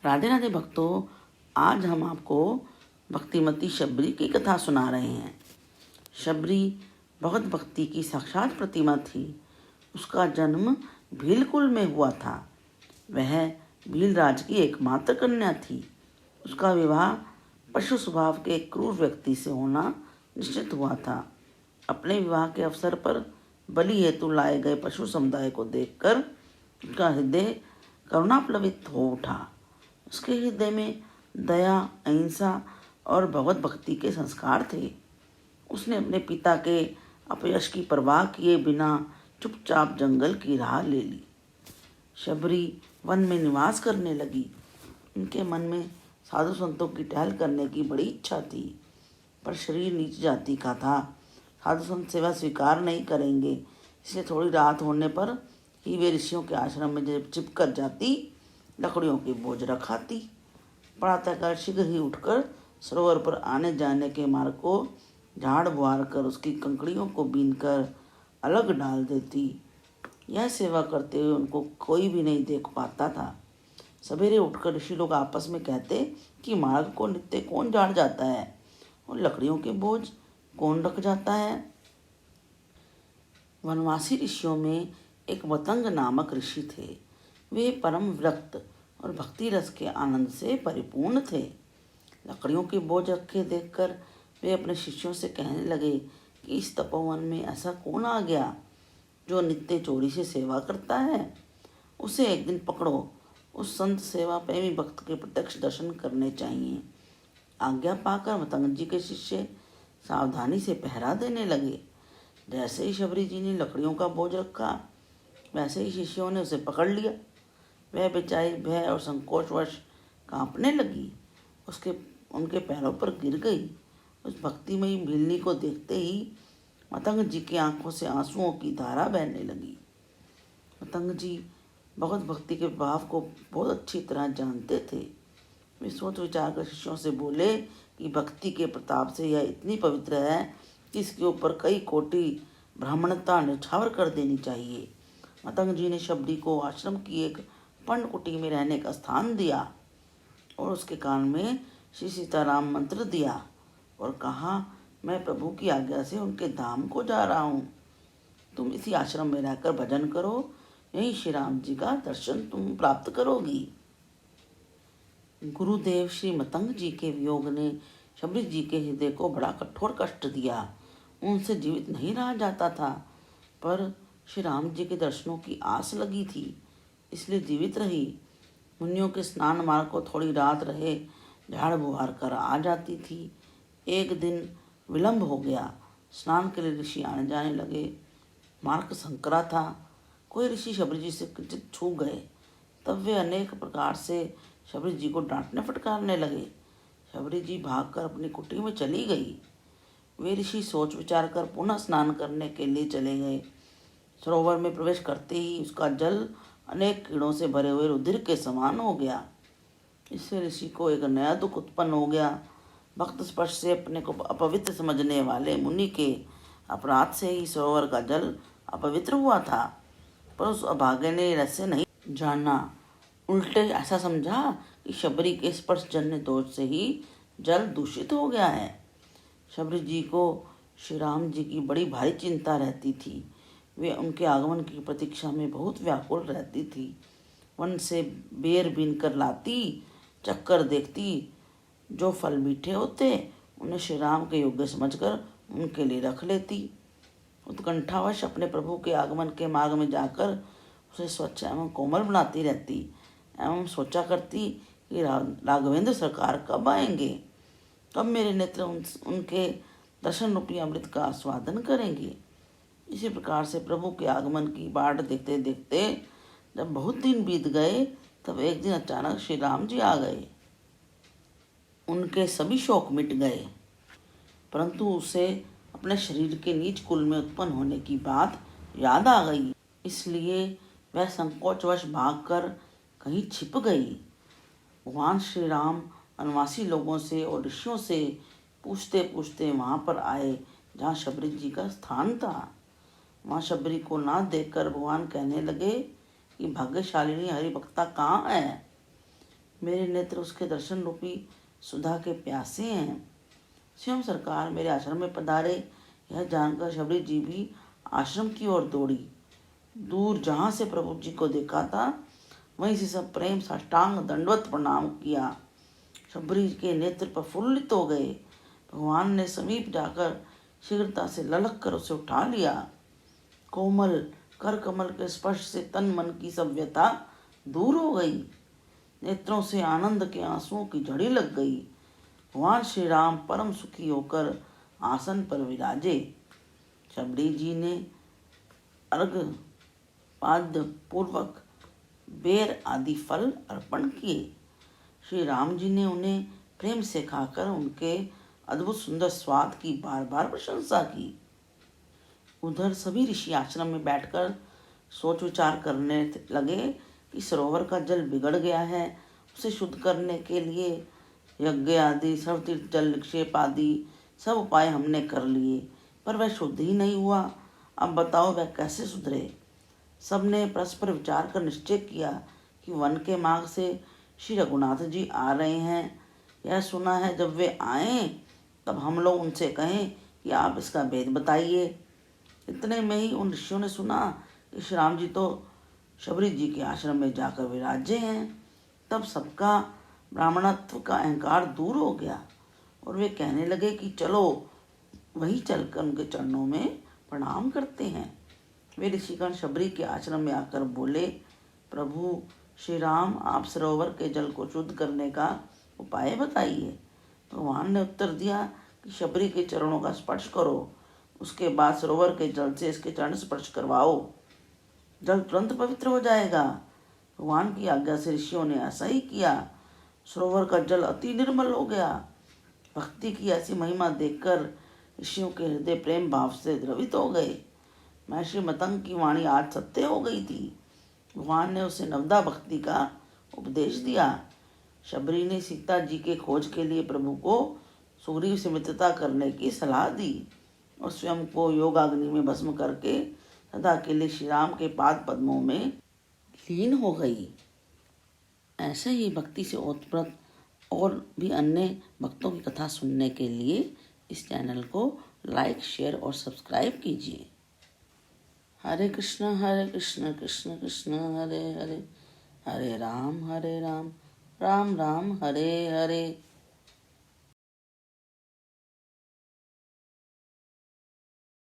राधे राधे भक्तों, आज हम आपको भक्तिमती शबरी की कथा सुना रहे हैं। शबरी बहुत भक्ति की साक्षात प्रतिमा थी। उसका जन्म भीलकुल में हुआ था। वह भीलराज की एकमात्र कन्या थी। उसका विवाह पशु स्वभाव के एक क्रूर व्यक्ति से होना निश्चित हुआ था। अपने विवाह के अवसर पर बलि हेतु लाए गए पशु समुदाय को देखकर उसका हृदय करुणाप्लवित हो उठा। उसके हृदय में दया, अहिंसा और भगवत भक्ति के संस्कार थे। उसने अपने पिता के अपयश की परवाह किए बिना चुपचाप जंगल की राह ले ली। शबरी वन में निवास करने लगी। उनके मन में साधु संतों की टहल करने की बड़ी इच्छा थी, पर शरीर नीच जाति का था। साधु संत सेवा स्वीकार नहीं करेंगे, इसलिए थोड़ी रात होने पर ही वे ऋषियों के आश्रम में जब चिप कर जाती, लकड़ियों की बोझ रखाती। प्रातःकाल शीघ्र ही उठकर सरोवर पर आने जाने के मार्ग को झाड़ बुआर कर उसकी कंकड़ियों को बीनकर अलग डाल देती। यह सेवा करते हुए उनको कोई भी नहीं देख पाता था। सवेरे उठकर ऋषि लोग आपस में कहते कि मार्ग को नित्य कौन झाड़ जाता है और लकड़ियों के बोझ कौन रख जाता है। वनवासी ऋषियों में एक वतंग नामक ऋषि थे। वे परम विरक्त और भक्ति रस के आनंद से परिपूर्ण थे। लकड़ियों के बोझ रखे देखकर वे अपने शिष्यों से कहने लगे कि इस तपोवन में ऐसा कौन आ गया जो नित्य चोरी से सेवा करता है। उसे एक दिन पकड़ो। उस संत सेवा प्रेमी भक्त के प्रत्यक्ष दर्शन करने चाहिए। आज्ञा पाकर मतंग जी के शिष्य सावधानी से पहरा देने लगे। जैसे ही शबरी जी ने लकड़ियों का बोझ रखा, वैसे ही शिष्यों ने उसे पकड़ लिया। वह बेचारी भय और संकोचवश कांपने लगी। उनके पैरों पर गिर गई। उस भक्तिमयी भीलनी को देखते ही मतंग जी की आंखों से आंसुओं की धारा बहने लगी। मतंग जी भगवत भक्ति के भाव को बहुत अच्छी तरह जानते थे। वे सोच विचार कर शिष्यों से बोले कि भक्ति के प्रताप से यह इतनी पवित्र है कि इसके ऊपर कई कोटि ब्राह्मणता निछावर कर देनी चाहिए। मतंग जी ने शबरी को आश्रम की एक पर्णकुटी में रहने का स्थान दिया और उसके कान में श्री सीताराम मंत्र दिया और कहा, मैं प्रभु की आज्ञा से उनके धाम को जा रहा हूँ। तुम इसी आश्रम में रहकर भजन करो, यही श्री राम जी का दर्शन तुम प्राप्त करोगी। गुरुदेव श्री मतंग जी के वियोग ने शबरी जी के हृदय को बड़ा कठोर कष्ट दिया। उनसे जीवित नहीं रहा जाता था, पर श्री राम जी के दर्शनों की आस लगी थी, इसलिए जीवित रही। मुनियों के स्नान मार्ग को थोड़ी रात रहे झाड़ बुहार कर आ जाती थी। एक दिन विलंब हो गया। स्नान के लिए ऋषि आने जाने लगे। मार्ग संकरा था। कोई ऋषि शबरी जी से किंचित छू गए, तब वे अनेक प्रकार से शबरी जी को डांटने फटकारने लगे। शबरी जी भागकर अपनी कुटी में चली गई। वे ऋषि सोच विचार कर पुनः स्नान करने के लिए चले गए। सरोवर में प्रवेश करते ही उसका जल अनेक कीड़ों से भरे हुए रुधिर के समान हो गया। इससे ऋषि को एक नया दुख उत्पन्न हो गया। भक्त स्पर्श से अपने को अपवित्र समझने वाले मुनि के अपराध से ही सरोवर का जल अपवित्र हुआ था, पर उस अभागे ने रहस्य नहीं जाना। उल्टे ऐसा समझा कि शबरी के स्पर्श जन्य दोष से ही जल दूषित हो गया है। शबरी जी को श्री राम जी की बड़ी भारी चिंता रहती थी। वे उनके आगमन की प्रतीक्षा में बहुत व्याकुल रहती थी। वन से बेर बीन कर लाती, चक्कर देखती। जो फल मीठे होते उन्हें श्री राम के योग्य समझकर उनके लिए रख लेती। उत्कंठावश अपने प्रभु के आगमन के मार्ग में जाकर उसे स्वच्छ एवं कोमल बनाती रहती एवं सोचा करती कि राघवेंद्र सरकार कब आएंगे, कब मेरे नेत्र उनके दर्शन रूपी अमृत का आस्वादन करेंगे। इसी प्रकार से प्रभु के आगमन की बाट देखते देखते जब बहुत दिन बीत गए, तब एक दिन अचानक श्री राम जी आ गए। उनके सभी शोक मिट गए, परंतु उसे अपने शरीर के नीच कुल में उत्पन्न होने की बात याद आ गई। इसलिए वह संकोचवश भागकर कहीं छिप गई। भगवान श्री राम वनवासी लोगों से और ऋषियों से पूछते पूछते वहां पर आए जहाँ शबरी जी का स्थान था। वहाँ शबरी को ना देखकर भगवान कहने लगे कि भाग्यशालिनी हरिभक्ता कहाँ है। मेरे नेत्र उसके दर्शन रूपी सुधा के प्यासे हैं। स्वयं सरकार मेरे आश्रम में पधारे, यह जानकर शबरी जी भी आश्रम की ओर दौड़ी। दूर जहाँ से प्रभु जी को देखा था, वहीं से सब प्रेम साष्टांग दंडवत प्रणाम किया। शबरी के नेत्र प्रफुल्लित हो गए। भगवान ने समीप जाकर शीघ्रता से ललक कर उसे उठा लिया। कोमल कर कमल के स्पर्श से तन मन की सब व्यथा दूर हो गई। नेत्रों से आनंद के आंसुओं की झड़ी लग गई। भगवान श्री राम परम सुखी होकर आसन पर विराजे। शबरी जी ने अर्घ पाद्य पूर्वक बेर आदि फल अर्पण किए। श्री राम जी ने उन्हें प्रेम से खाकर उनके अद्भुत सुंदर स्वाद की बार बार प्रशंसा की। उधर सभी ऋषि आश्रम में बैठकर सोच विचार करने लगे कि सरोवर का जल बिगड़ गया है, उसे शुद्ध करने के लिए यज्ञ आदि सर्वतीर्थ जल निक्षेप आदि सब उपाय हमने कर लिए, पर वह शुद्ध ही नहीं हुआ। अब बताओ वह कैसे सुधरे। सबने परस्पर विचार कर निश्चय किया कि वन के मार्ग से श्री रघुनाथ जी आ रहे हैं। यह सुना है जब वे आए तब हम लोग उनसे कहें कि आप इसका भेद बताइए। इतने में ही उन ऋषियों ने सुना कि श्री राम जी तो शबरी जी के आश्रम में जाकर विराजे हैं। तब सबका ब्राह्मणत्व का अहंकार दूर हो गया और वे कहने लगे कि चलो वही चलकर उनके चरणों में प्रणाम करते हैं। वे ऋषिगण शबरी के आश्रम में आकर बोले, प्रभु श्री राम, आप सरोवर के जल को शुद्ध करने का उपाय बताइए। भगवान ने उत्तर दिया कि शबरी के चरणों का स्पर्श करो, उसके बाद सरोवर के जल से इसके चरण स्पर्श करवाओ, जल तुरंत पवित्र हो जाएगा। भगवान की आज्ञा से ऋषियों ने ऐसा ही किया। सरोवर का जल अति निर्मल हो गया। भक्ति की ऐसी महिमा देखकर ऋषियों के हृदय प्रेम भाव से द्रवित हो गए। महर्षि मतंग की वाणी आज सत्य हो गई थी। भगवान ने उसे नवदा भक्ति का उपदेश दिया। शबरी ने सीता जी के खोज के लिए प्रभु को सुग्रीव से मित्रता करने की सलाह दी और स्वयं को योगाग्नि में भस्म करके सदा के लिए श्री राम के पाद पद्मों में लीन हो गई। ऐसे ही भक्ति से ओतप्रोत और भी अन्य भक्तों की कथा सुनने के लिए इस चैनल को लाइक, शेयर और सब्सक्राइब कीजिए। हरे कृष्ण कृष्ण कृष्ण हरे हरे, हरे राम राम राम हरे हरे।